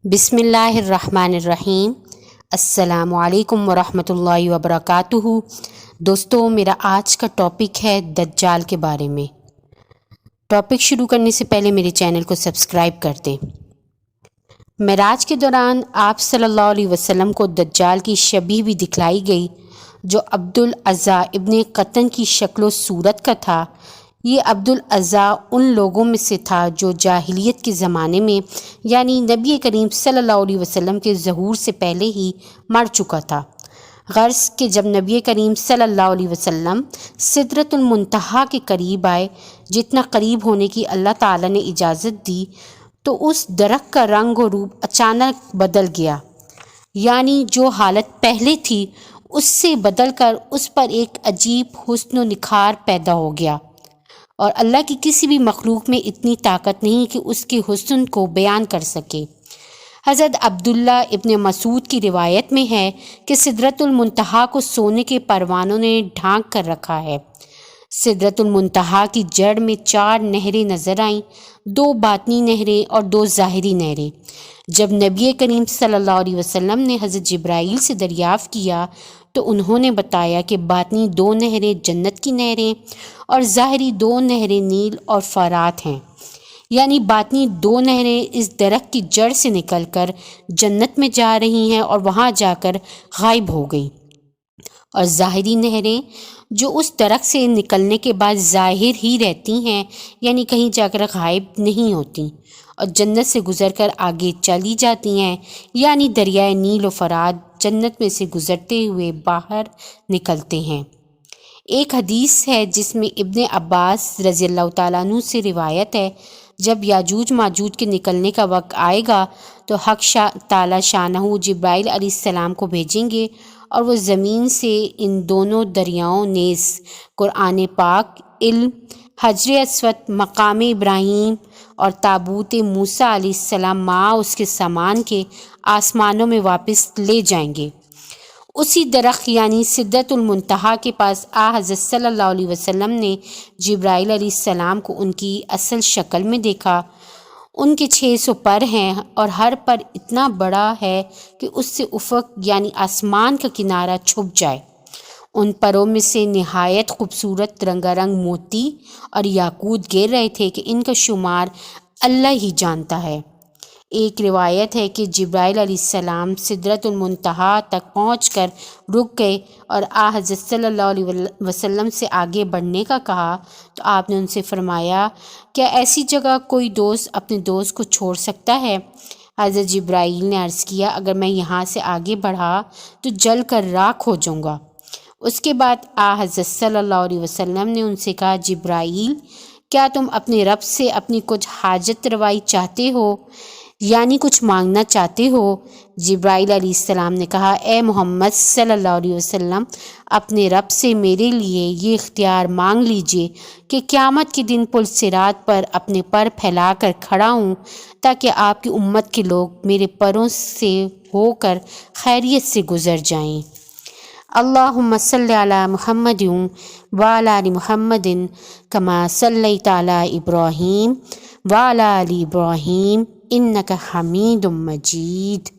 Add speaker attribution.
Speaker 1: بسم اللہ الرحمن الرحیم۔ السلام علیکم ورحمۃ اللہ وبرکاتہ۔ دوستو، میرا آج کا ٹاپک ہے دجال کے بارے میں۔ ٹاپک شروع کرنے سے پہلے میرے چینل کو سبسکرائب کر دیں۔ معراج کے دوران آپ صلی اللہ علیہ وسلم کو دجال کی شبیہ بھی دکھلائی گئی، جو عبدالعزیٰ ابن قطن کی شکل و صورت کا تھا۔ یہ عبدالعزیٰ ان لوگوں میں سے تھا جو جاہلیت کے زمانے میں یعنی نبی کریم صلی اللہ علیہ وسلم کے ظہور سے پہلے ہی مر چکا تھا۔ غرض کہ جب نبی کریم صلی اللہ علیہ وسلم سدرۃ المنتہا کے قریب آئے، جتنا قریب ہونے کی اللہ تعالیٰ نے اجازت دی، تو اس درخت کا رنگ و روپ اچانک بدل گیا، یعنی جو حالت پہلے تھی اس سے بدل کر اس پر ایک عجیب حسن و نکھار پیدا ہو گیا، اور اللہ کی کسی بھی مخلوق میں اتنی طاقت نہیں کہ اس کے حسن کو بیان کر سکے۔ حضرت عبداللہ ابن مسعود کی روایت میں ہے کہ سدرۃ المنتہا کو سونے کے پروانوں نے ڈھانک کر رکھا ہے۔ سدرۃ المنتہا کی جڑ میں 4 نہریں نظر آئیں، 2 باطنی نہریں اور 2 ظاہری نہریں۔ جب نبی کریم صلی اللہ علیہ وسلم نے حضرت جبرائیل سے دریافت کیا تو انہوں نے بتایا کہ باطنی 2 نہریں جنت کی نہریں اور ظاہری 2 نہریں نیل اور فرات ہیں، یعنی باطنی 2 نہریں اس درخت کی جڑ سے نکل کر جنت میں جا رہی ہیں اور وہاں جا کر غائب ہو گئیں، اور ظاہری نہریں جو اس درخت سے نکلنے کے بعد ظاہر ہی رہتی ہیں، یعنی کہیں جا کر غائب نہیں ہوتی اور جنت سے گزر کر آگے چلی جاتی ہیں، یعنی دریائے نیل و فرات جنت میں سے گزرتے ہوئے باہر نکلتے ہیں۔ ایک حدیث ہے جس میں ابن عباس رضی اللہ تعالیٰ عنہ سے روایت ہے، جب یاجوج ماجوج کے نکلنے کا وقت آئے گا تو حق تعالیٰ شانہ جبرائیل علیہ السلام کو بھیجیں گے، اور وہ زمین سے ان دونوں دریاؤں نیز قرآن پاک، علم، حجر اسود، مقام ابراہیم اور تابوت موسیٰ علیہ السلام مع اس کے سامان کے آسمانوں میں واپس لے جائیں گے۔ اسی درخت یعنی سدرۃ المنتہا کے پاس حضرت صلی اللہ علیہ وسلم نے جبرائیل علیہ السلام کو ان کی اصل شکل میں دیکھا۔ ان کے 600 پر ہیں اور ہر پر اتنا بڑا ہے کہ اس سے افق یعنی آسمان کا کنارہ چھپ جائے۔ ان پروں میں سے نہایت خوبصورت رنگا رنگ موتی اور یاقوت گر رہے تھے کہ ان کا شمار اللہ ہی جانتا ہے۔ ایک روایت ہے کہ جبرائیل علیہ السلام سدرۃ المنتہا تک پہنچ کر رک گئے اور حضرت صلی اللہ علیہ وسلم سے آگے بڑھنے کا کہا تو آپ نے ان سے فرمایا، کیا ایسی جگہ کوئی دوست اپنے دوست کو چھوڑ سکتا ہے؟ حضرت جبرائیل نے عرض کیا، اگر میں یہاں سے آگے بڑھا تو جل کر راکھ ہو جاؤں گا۔ اس کے بعد حضرت صلی اللہ علیہ وسلم نے ان سے کہا، جبرائیل، کیا تم اپنے رب سے اپنی کچھ حاجت روائی چاہتے ہو، یعنی کچھ مانگنا چاہتے ہو؟ جبرائیل علیہ السلام نے کہا، اے محمد صلی اللہ علیہ وسلم، اپنے رب سے میرے لیے یہ اختیار مانگ لیجئے کہ قیامت کے دن پل صراط پر اپنے پر پھیلا کر کھڑا ہوں، تاکہ آپ کی امت کے لوگ میرے پروں سے ہو کر خیریت سے گزر جائیں۔ اللہم صلی علی محمد وعلی آل محمد کما صلیت علی ابراہیم وعلی آل ابراہیم انک حمید مجید۔